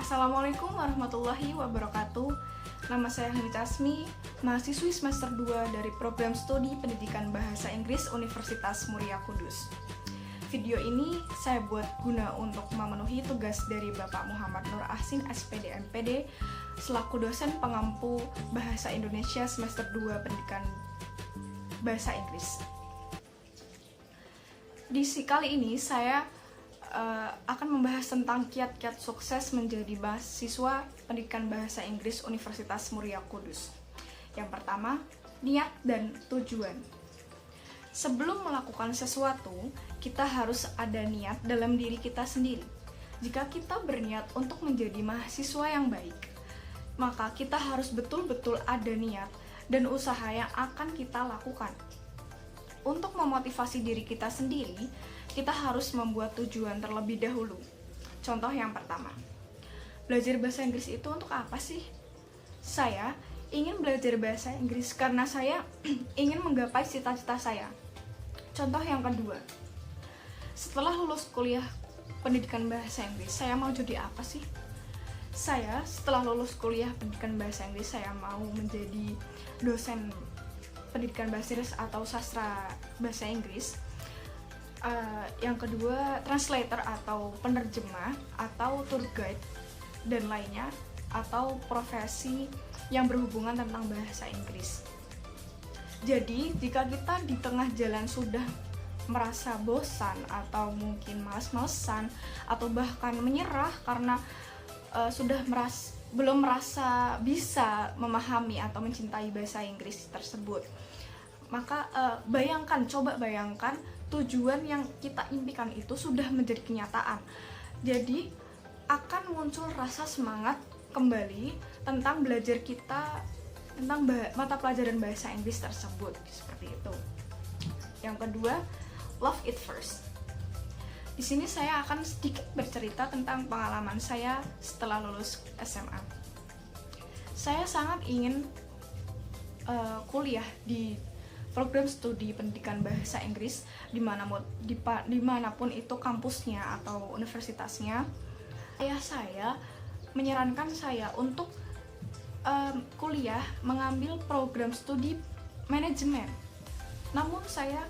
Assalamualaikum warahmatullahi wabarakatuh. Nama saya Hani Tasmi, mahasiswi semester 2 dari program studi pendidikan bahasa Inggris Universitas Muria Kudus. Video ini saya buat guna untuk memenuhi tugas dari Bapak Muhammad Nur Ahsin SPD MPD selaku dosen pengampu bahasa Indonesia semester 2 pendidikan bahasa Inggris. Di kali ini saya akan membahas tentang kiat-kiat sukses menjadi mahasiswa pendidikan bahasa Inggris Universitas Muria Kudus. Yang pertama, niat dan tujuan. Sebelum melakukan sesuatu, kita harus ada niat dalam diri kita sendiri. Jika kita berniat untuk menjadi mahasiswa yang baik, maka kita harus betul-betul ada niat dan usaha yang akan kita lakukan. Untuk memotivasi diri kita sendiri, kita harus membuat tujuan terlebih dahulu. Contoh yang pertama, belajar bahasa Inggris itu untuk apa sih? Saya ingin belajar bahasa Inggris karena saya ingin menggapai cita-cita saya. Contoh yang kedua, setelah lulus kuliah pendidikan bahasa Inggris, saya mau jadi apa sih? Saya setelah lulus kuliah pendidikan bahasa Inggris, saya mau menjadi dosen pendidikan bahasa Inggris atau sastra bahasa Inggris. Yang kedua, translator atau penerjemah atau tour guide dan lainnya, atau profesi yang berhubungan tentang bahasa Inggris. Jadi, jika kita di tengah jalan sudah merasa bosan atau mungkin malas-malesan atau bahkan menyerah karena belum merasa bisa memahami atau mencintai bahasa Inggris tersebut, maka coba bayangkan tujuan yang kita impikan itu sudah menjadi kenyataan. Jadi akan muncul rasa semangat kembali tentang belajar kita tentang mata pelajaran bahasa Inggris tersebut, seperti itu. Yang kedua, love it first. Di sini saya akan sedikit bercerita tentang pengalaman saya setelah lulus SMA. Saya sangat ingin kuliah di program studi pendidikan bahasa Inggris dimanapun itu kampusnya atau universitasnya. Ayah saya menyarankan saya untuk kuliah mengambil program studi manajemen. Namun saya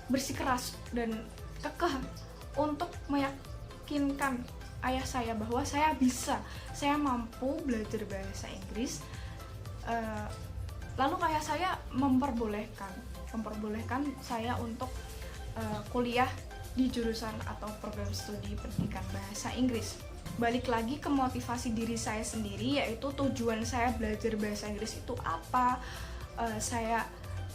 bersikeras dan kekeh untuk meyakinkan ayah saya bahwa saya mampu belajar bahasa Inggris. Lalu ayah saya memperbolehkan saya untuk kuliah di jurusan atau program studi pendidikan bahasa Inggris. Balik lagi ke motivasi diri saya sendiri, yaitu tujuan saya belajar bahasa Inggris itu apa. Saya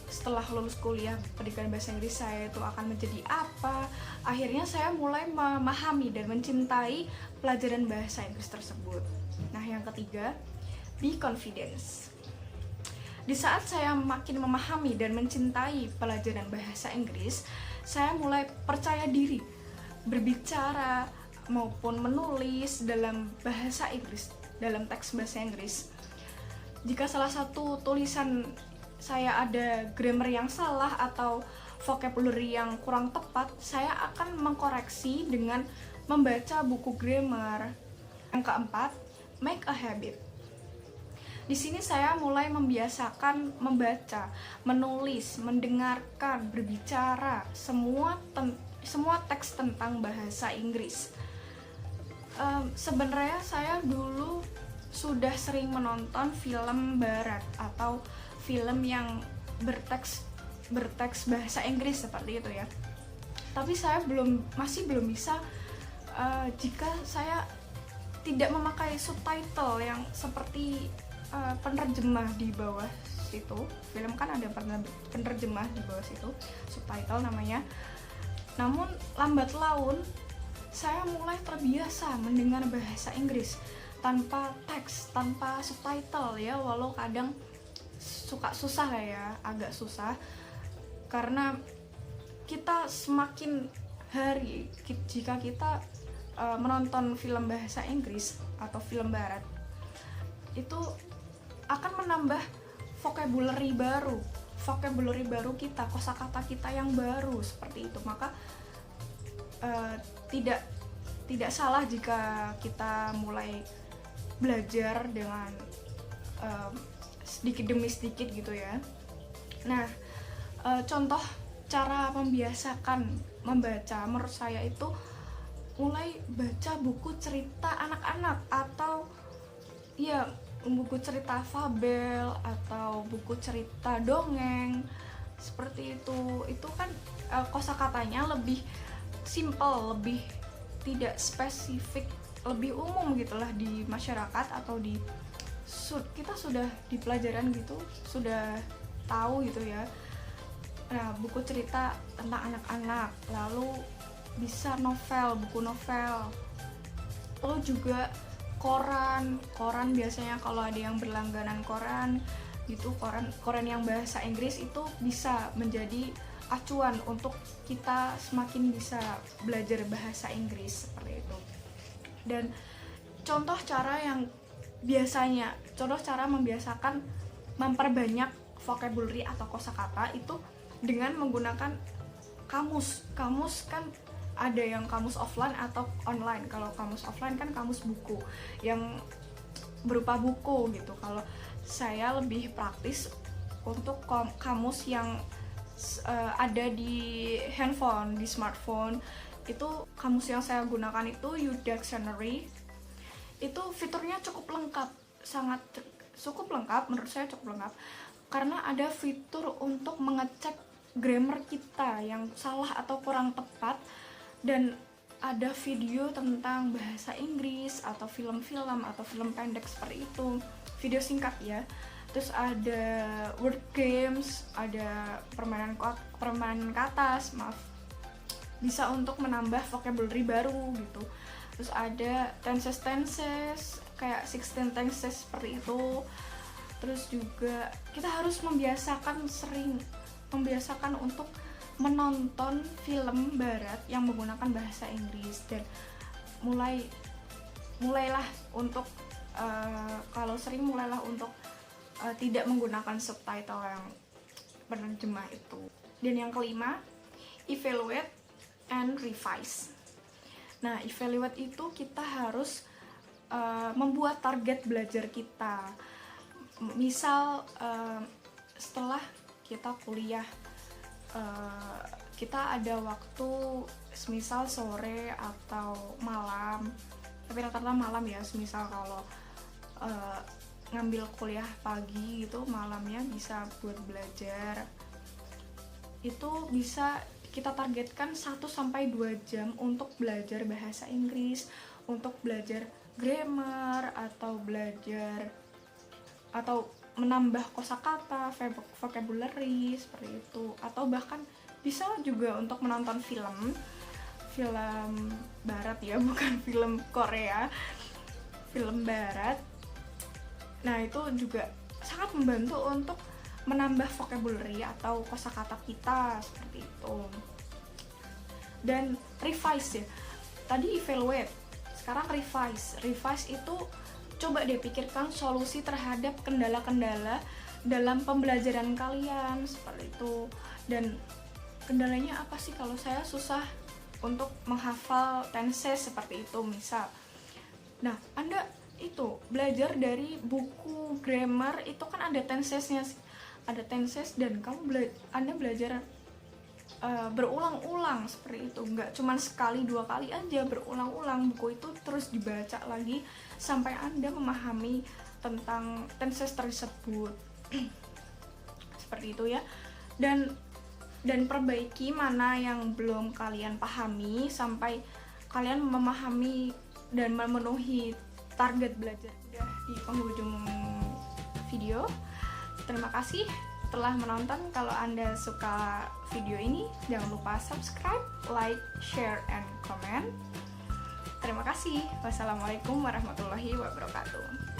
setelah lulus kuliah pendidikan bahasa Inggris, saya itu akan menjadi apa. Akhirnya saya mulai memahami dan mencintai pelajaran bahasa Inggris tersebut. Nah, yang ketiga, be confident. Di saat saya makin memahami dan mencintai pelajaran bahasa Inggris, saya mulai percaya diri berbicara maupun menulis dalam bahasa Inggris, dalam teks bahasa Inggris. Jika salah satu tulisan saya ada grammar yang salah atau vocabulary yang kurang tepat, saya akan mengkoreksi dengan membaca buku grammar. Yang keempat, make a habit. Di sini saya mulai membiasakan membaca, menulis, mendengarkan, berbicara semua teks tentang bahasa Inggris. Sebenarnya saya dulu sudah sering menonton film barat atau film yang berteks bahasa Inggris seperti itu ya. Tapi saya masih belum bisa jika saya tidak memakai subtitle yang seperti penerjemah di bawah situ. Film kan ada penerjemah di bawah situ, subtitle namanya. Namun lambat laun saya mulai terbiasa mendengar bahasa Inggris tanpa teks, tanpa subtitle ya, walau kadang suka susah ya, agak susah karena kita semakin hari jika kita menonton film bahasa Inggris atau film barat, itu akan menambah vocabulary baru kita, kosakata kita yang baru seperti itu. Maka tidak salah jika kita mulai belajar dengan sedikit demi sedikit gitu ya. Nah, contoh cara membiasakan membaca menurut saya itu mulai baca buku cerita anak-anak, atau ya buku cerita fabel atau buku cerita dongeng seperti itu. Itu kan kosakatanya lebih simple, lebih tidak spesifik, lebih umum gitulah di masyarakat, atau di kita sudah di pelajaran gitu sudah tahu gitu ya. Nah, buku cerita tentang anak-anak, lalu bisa novel, buku novel, lalu juga koran biasanya kalau ada yang berlangganan koran gitu, koran yang bahasa Inggris itu bisa menjadi acuan untuk kita semakin bisa belajar bahasa Inggris seperti itu. Dan contoh cara membiasakan memperbanyak vocabulary atau kosakata itu dengan menggunakan kamus. Kamus kan ada yang kamus offline atau online. Kalau kamus offline kan kamus buku yang berupa buku gitu. Kalau saya lebih praktis untuk kamus yang ada di handphone, di smartphone. Itu kamus yang saya gunakan itu U-Dictionary. Itu fiturnya cukup lengkap, cukup lengkap, menurut saya cukup lengkap, karena ada fitur untuk mengecek grammar kita yang salah atau kurang tepat, dan ada video tentang bahasa Inggris atau film-film atau film pendek seperti itu, video singkat ya. Terus ada word games, ada permainan kata, bisa untuk menambah vocabulary baru gitu. Terus ada tenses kayak 16 tenses seperti itu. Terus juga kita harus membiasakan untuk menonton film barat yang menggunakan bahasa Inggris, dan mulailah untuk tidak menggunakan subtitle yang penerjemah itu. Dan yang kelima, evaluate and revise. Nah, evaluate itu kita harus membuat target belajar kita. Misal setelah kita kuliah, kita ada waktu semisal sore atau malam, tapi rata-rata malam ya. Semisal kalau ngambil kuliah pagi gitu, malamnya bisa buat belajar. Itu bisa kita targetkan 1-2 jam untuk belajar bahasa Inggris, untuk belajar grammar atau menambah kosakata, vocabulary seperti itu. Atau bahkan bisa juga untuk menonton film barat ya, bukan film Korea, film barat. Nah, itu juga sangat membantu untuk menambah vocabulary atau kosakata kita seperti itu. Dan revise ya. Tadi evaluate, sekarang revise. Revise itu coba deh pikirkan solusi terhadap kendala-kendala dalam pembelajaran kalian seperti itu. Dan kendalanya apa sih? Kalau saya susah untuk menghafal tenses seperti itu misal. Nah, Anda itu belajar dari buku grammar itu kan ada tensesnya, ada tenses, dan Anda belajar berulang-ulang seperti itu, nggak cuma sekali 2 kali aja, berulang-ulang buku itu terus dibaca lagi sampai Anda memahami tentang tenses tersebut. Seperti itu ya. Dan perbaiki mana yang belum kalian pahami sampai kalian memahami dan memenuhi target belajar. Udah di penghujung video. Terima kasih telah menonton. Kalau Anda suka video ini, jangan lupa subscribe, like, share, and comment. Terima kasih. Wassalamualaikum warahmatullahi wabarakatuh.